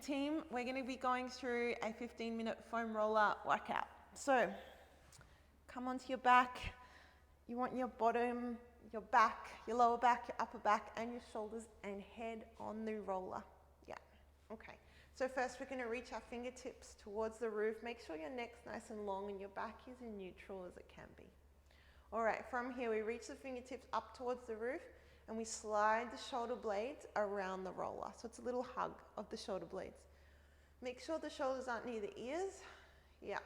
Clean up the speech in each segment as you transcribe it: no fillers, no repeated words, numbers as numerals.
team, we're going to be going through a 15-minute foam roller workout. So come onto your back. You want your bottom, your back, your lower back, your upper back, and your shoulders and head on the roller. Yeah, okay. So first we're going to reach our fingertips towards the roof. Make sure your neck's nice and long and your back is in neutral as it can be. All right, from here we reach the fingertips up towards the roof and we slide the shoulder blades around the roller. So it's a little hug of the shoulder blades. Make sure the shoulders aren't near the ears. Yeah,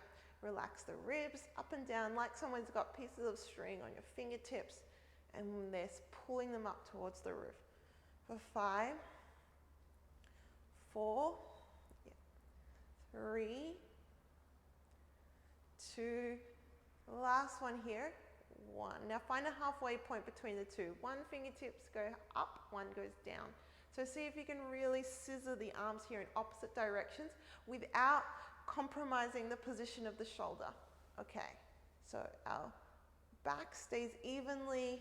relax the ribs up and down like someone's got pieces of string on your fingertips and they're pulling them up towards the roof. For 5, 4, 3, 2, last one here, 1. Now find a halfway point between the two. One fingertips go up, one goes down. So see if you can really scissor the arms here in opposite directions without compromising the position of the shoulder. Okay, so our back stays evenly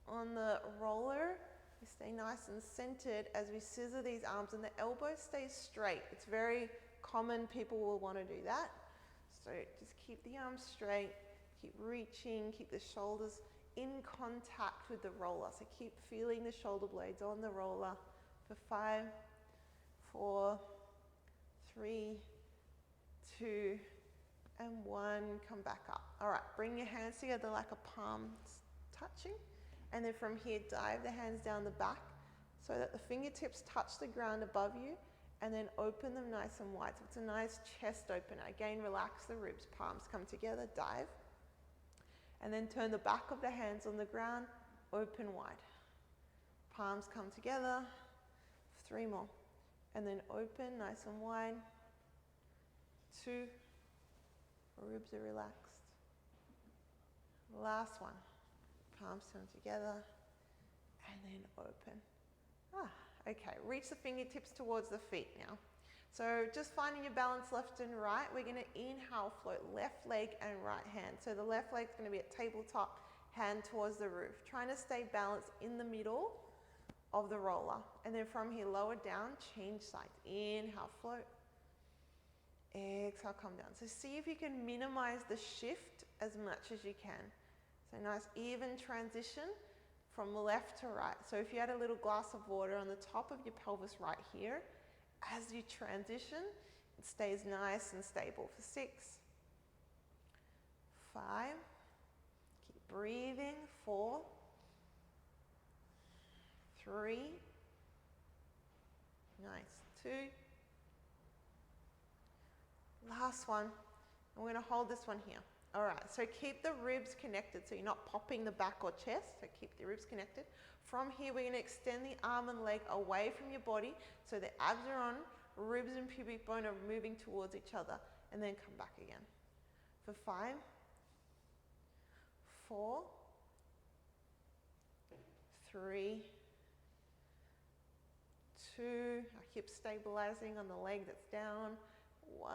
on the roller. We stay nice and centered as we scissor these arms and the elbow stays straight. It's very common, people will want to do that. So just keep the arms straight, keep reaching, keep the shoulders in contact with the roller. So keep feeling the shoulder blades on the roller for 5, 4, 3, 2, and 1. Come back up. All right, bring your hands together like a palm touching. And then from here, dive the hands down the back so that the fingertips touch the ground above you and then open them nice and wide. So it's a nice chest opener. Again, relax the ribs, palms come together, dive. And then turn the back of the hands on the ground, open wide. Palms come together, 3 more. And then open nice and wide, 2, ribs are relaxed. Last one, palms come together, and then open. Okay, reach the fingertips towards the feet now. So just finding your balance left and right, we're going to inhale, float left leg and right hand. So the left leg's going to be at tabletop, hand towards the roof. Trying to stay balanced in the middle of the roller. And then from here, lower down, change sides. Inhale, float. Exhale, come down. So see if you can minimize the shift as much as you can. So nice even transition from left to right. So if you had a little glass of water on the top of your pelvis right here, as you transition, it stays nice and stable for 6, 5, keep breathing, 4, 3, nice, 2, last one, and we're going to hold this one here. All right, so keep the ribs connected so you're not popping the back or chest, so keep the ribs connected. From here, we're going to extend the arm and leg away from your body so the abs are on, ribs and pubic bone are moving towards each other, and then come back again. For 5, 4, 3, 2, our hips stabilizing on the leg that's down, 1,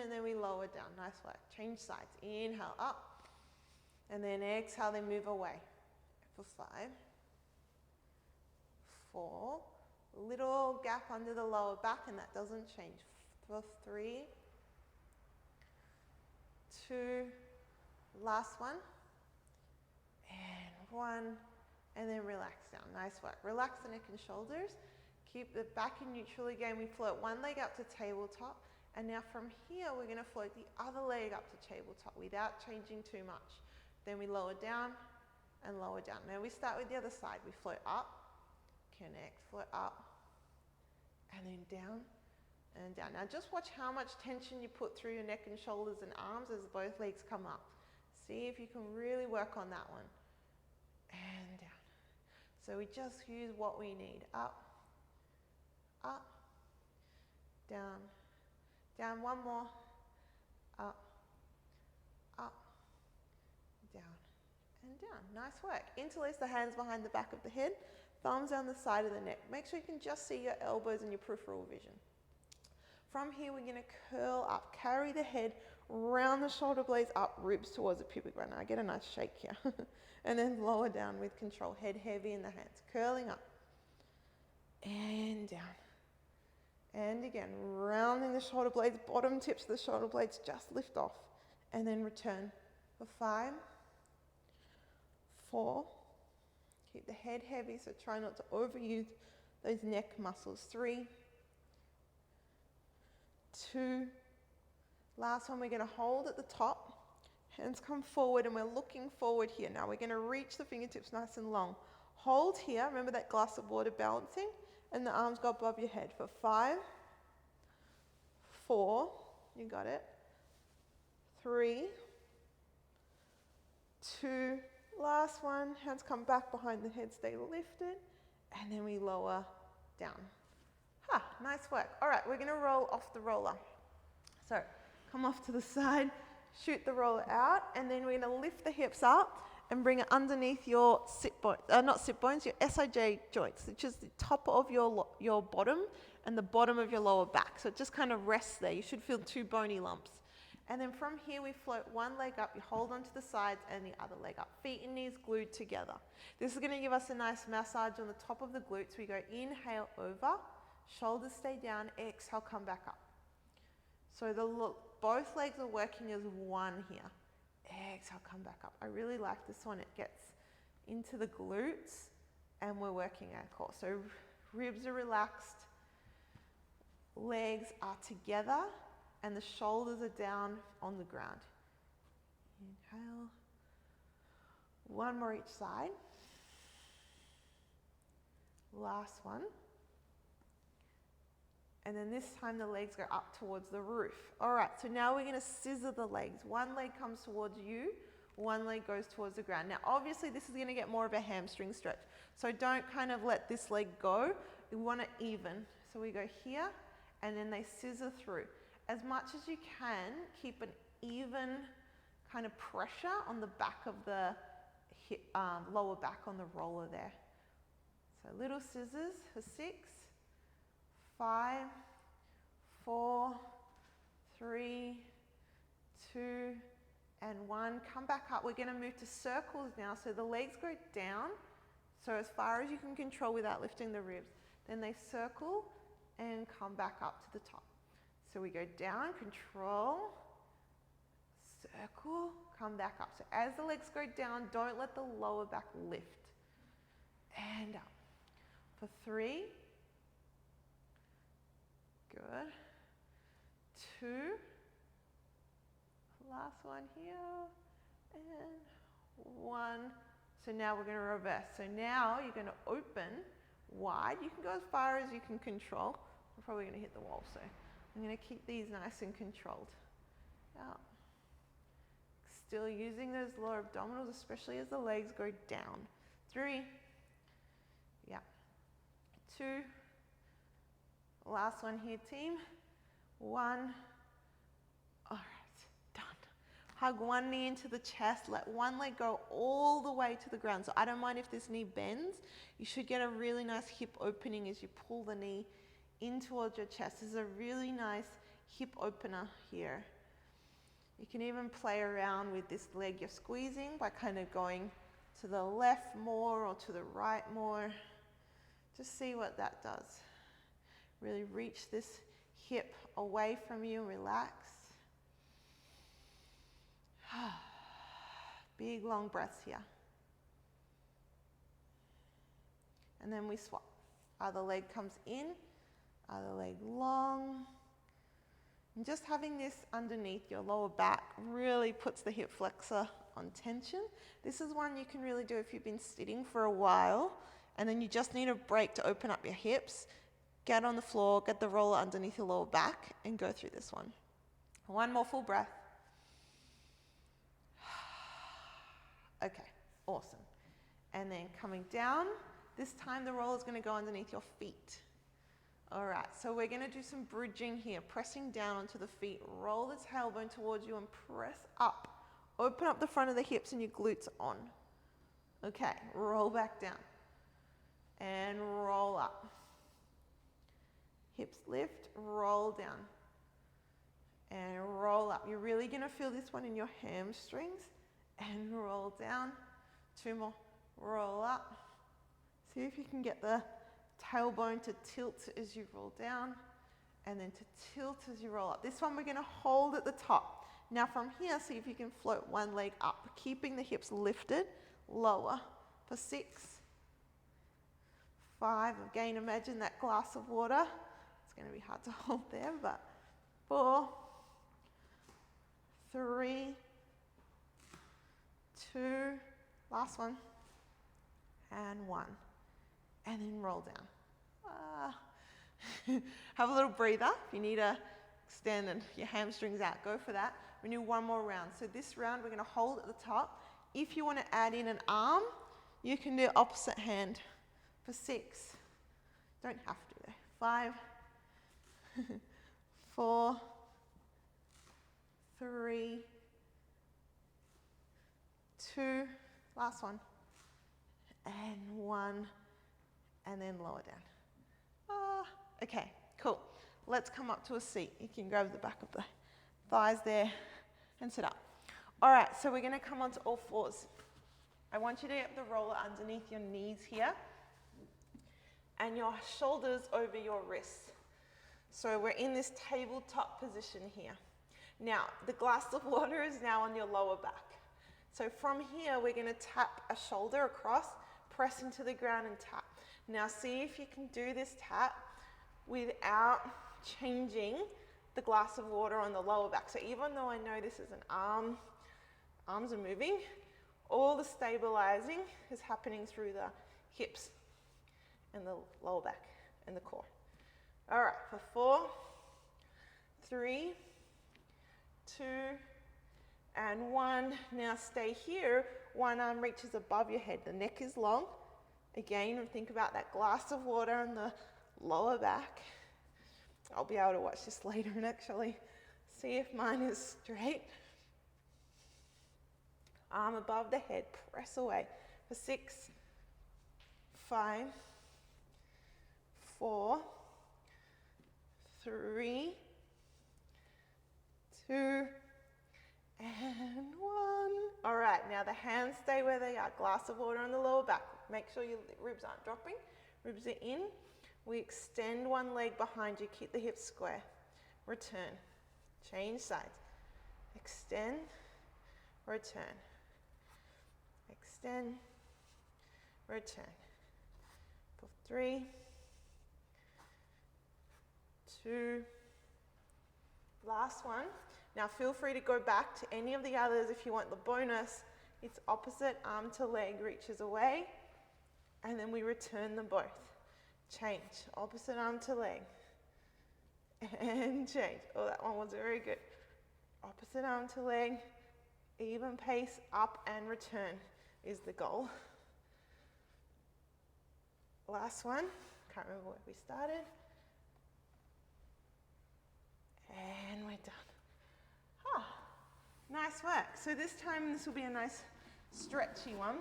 and then we lower down. Nice work. Change sides. Inhale up, and then exhale, then move away. For 5, 4, little gap under the lower back, and that doesn't change. For 3, 2, last one, and 1, and then relax down. Nice work. Relax the neck and shoulders. Keep the back in neutral again. We float one leg up to tabletop. And now from here, we're going to float the other leg up to tabletop without changing too much. Then we lower down and lower down. Now we start with the other side. We float up, connect, float up, and then down and down. Now just watch how much tension you put through your neck and shoulders and arms as both legs come up. See if you can really work on that one. And down. So we just use what we need. Up, up, down, down, 1 more, up, up, down, and down. Nice work. Interlace the hands behind the back of the head, thumbs down the side of the neck. Make sure you can just see your elbows and your peripheral vision. From here, we're going to curl up, carry the head, round the shoulder blades up, ribs towards the pubic bone. Now I get a nice shake here. And then lower down with control, head heavy in the hands, curling up, and down, And again, rounding the shoulder blades, bottom tips of the shoulder blades just lift off. And then return for 5, 4, keep the head heavy, so try not to overuse those neck muscles. 3, 2, last one, we're going to hold at the top. Hands come forward and we're looking forward here. Now we're going to reach the fingertips nice and long. Hold here, remember that glass of water balancing, and the arms go above your head for 5, 4, you got it, 3, 2, last one, hands come back behind the head, stay lifted, and then we lower down. Nice work. All right, we're going to roll off the roller. So come off to the side, shoot the roller out, and then we're going to lift the hips up and bring it underneath your sit bones, not sit bones, your SIJ joints, which is the top of your bottom and the bottom of your lower back. So it just kind of rests there. You should feel 2 bony lumps. And then from here, we float one leg up, you hold onto the sides and the other leg up. Feet and knees glued together. This is going to give us a nice massage on the top of the glutes. We go inhale over, shoulders stay down, exhale, come back up. So both legs are working as one here. Exhale, come back up. I really like this one. It gets into the glutes and we're working our core. So ribs are relaxed, legs are together, and the shoulders are down on the ground. Inhale. One more each side. Last one. And then this time the legs go up towards the roof. All right, so now we're going to scissor the legs. One leg comes towards you, one leg goes towards the ground. Now obviously this is going to get more of a hamstring stretch, so don't kind of let this leg go. We want it even. So we go here and then they scissor through. As much as you can, keep an even kind of pressure on the back of the lower back on the roller there. So little scissors for 6, 5, 4, 3, 2, and 1. Come back up. We're going to move to circles now. So the legs go down, so as far as you can control without lifting the ribs. Then they circle and come back up to the top. So we go down, control, circle, come back up. So as the legs go down, don't let the lower back lift. And up. For 3. Good. 2. Last one here. And 1. So now we're going to reverse. So now you're going to open wide. You can go as far as you can control. We're probably going to hit the wall, so I'm going to keep these nice and controlled. Out. Still using those lower abdominals, especially as the legs go down. 3. Yeah. 2. Last one here, team. 1. All right, done. Hug one knee into the chest. Let one leg go all the way to the ground. So I don't mind if this knee bends. You should get a really nice hip opening as you pull the knee in towards your chest. This is a really nice hip opener here. You can even play around with this leg you're squeezing by kind of going to the left more or to the right more. Just see what that does. Really reach this hip away from you, relax. Big long breaths here. And then we swap. Other leg comes in, other leg long. And just having this underneath your lower back really puts the hip flexor on tension. This is one you can really do if you've been sitting for a while and then you just need a break to open up your hips. Get on the floor, get the roller underneath your lower back and go through this one. One more full breath. Okay, awesome. And then coming down, this time the roller is going to go underneath your feet. All right, so we're going to do some bridging here, pressing down onto the feet. Roll the tailbone towards you and press up. Open up the front of the hips and your glutes on. Okay, roll back down and roll up. Hips lift, roll down and roll up. You're really going to feel this one in your hamstrings and roll down. 2 more, roll up. See if you can get the tailbone to tilt as you roll down and then to tilt as you roll up. This one we're going to hold at the top. Now from here, see if you can float one leg up, keeping the hips lifted, lower for 6, 5, again imagine that glass of water. It's going to be hard to hold there, but 4, 3, 2, last one, and 1, and then roll down. Have a little breather. If you need to extend and your hamstrings out, go for that. We do one more round. So this round we're going to hold at the top. If you want to add in an arm, you can do opposite hand for 6. Don't have to though. 5, 4, 3, 2, last one, and 1, and then lower down. Okay, cool. Let's come up to a seat. You can grab the back of the thighs there and sit up. All right, so we're going to come onto all fours. I want you to get the roller underneath your knees here and your shoulders over your wrists. So we're in this tabletop position here. Now, the glass of water is now on your lower back. So from here, we're going to tap a shoulder across, press into the ground and tap. Now see if you can do this tap without changing the glass of water on the lower back. So even though I know this is an arm, arms are moving, all the stabilizing is happening through the hips and the lower back and the core. All right, for 4, 3, 2, and 1. Now stay here. One arm reaches above your head. The neck is long. Again, think about that glass of water on the lower back. I'll be able to watch this later and actually see if mine is straight. Arm above the head, press away for 6, 5, 4, 3, 2, and 1. All right, now the hands stay where they are. Glass of water on the lower back. Make sure your ribs aren't dropping. Ribs are in. We extend one leg behind you. Keep the hips square. Return. Change sides. Extend. Return. Extend. Return. For 3, 2, last one. Now feel free to go back to any of the others if you want the bonus. It's opposite arm to leg reaches away, and then we return them both. Change, opposite arm to leg, and change. Oh, that one wasn't very good. Opposite arm to leg, even pace, up and return is the goal. Last one, can't remember where we started. And we're done. Ah, nice work. So this time this will be a nice stretchy one.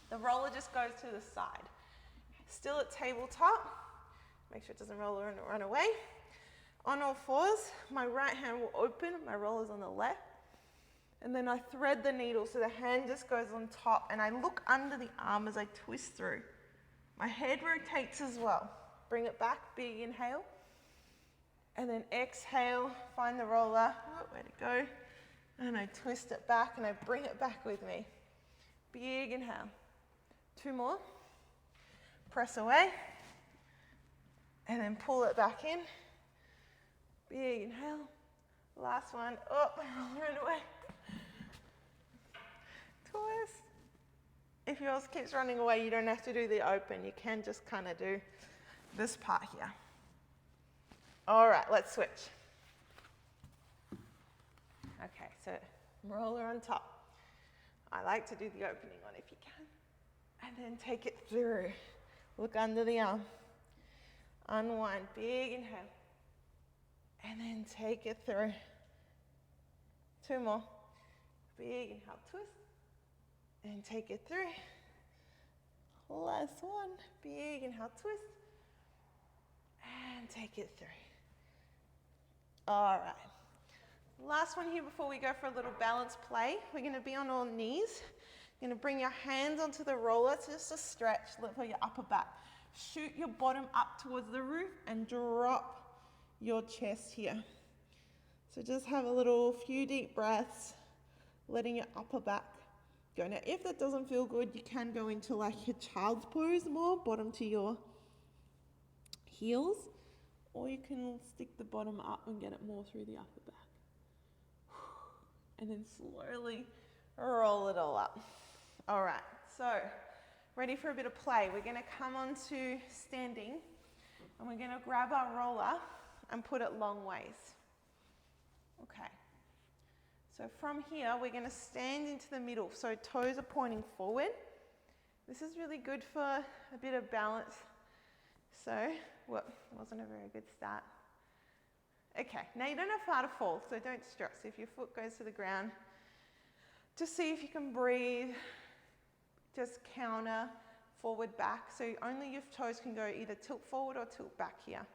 The roller just goes to the side. Still at tabletop. Make sure it doesn't roll and run away. On all fours, my right hand will open, my roller's on the left. And then I thread the needle so the hand just goes on top and I look under the arm as I twist through. My head rotates as well. Bring it back, big inhale. And then exhale, find the roller, where'd it go? And I twist it back and I bring it back with me. Big inhale. 2 more. Press away. And then pull it back in. Big inhale. Last one. Up, run away. Twist. If yours keeps running away, you don't have to do the open. You can just kind of do this part here. All right, let's switch. Okay, so roller on top. I like to do the opening one if you can. And then take it through. Look under the arm. Unwind, big inhale. And then take it through. 2 more. Big inhale, twist. And take it through. Last one. Big inhale, twist. And take it through. All right. Last one here before we go for a little balance play. We're going to be on all knees. You're going to bring your hands onto the roller. It's just a stretch for your upper back. Shoot your bottom up towards the roof and drop your chest here. So just have a few deep breaths, letting your upper back go. Now, if that doesn't feel good, you can go into like your child's pose more, bottom to your heels, or you can stick the bottom up and get it more through the upper back. And then slowly roll it all up. All right, so ready for a bit of play. We're gonna come onto standing and we're gonna grab our roller and put it long ways. Okay. So from here, we're gonna stand into the middle. So toes are pointing forward. This is really good for a bit of balance. So, well, wasn't a very good start. Okay, now you don't have far to fall, so don't stress. If your foot goes to the ground, just see if you can breathe. Just counter, forward, back. So only your toes can go either tilt forward or tilt back here.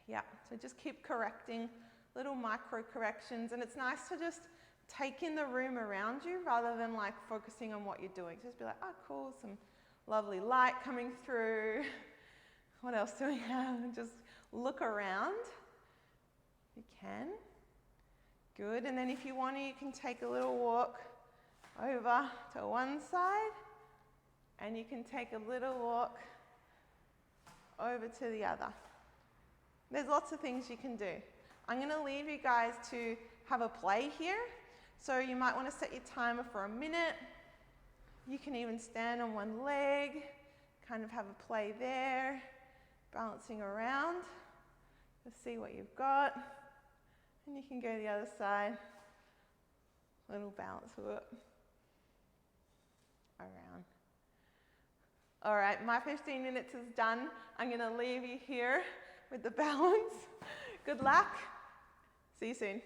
Yeah, so just keep correcting, little micro corrections. And it's nice to just take in the room around you rather than like focusing on what you're doing. Just be like, oh cool, some lovely light coming through. What else do we have? And just look around if you can. Good, and then if you want to, you can take a little walk over to one side, and you can take a little walk over to the other. There's lots of things you can do. I'm going to leave you guys to have a play here. So you might want to set your timer for a minute. You can even stand on one leg, kind of have a play there, balancing around. Just see what you've got. And you can go the other side. Little balance whoop. Around. All right, my 15 minutes is done. I'm going to leave you here with the balance. Good luck. See you soon.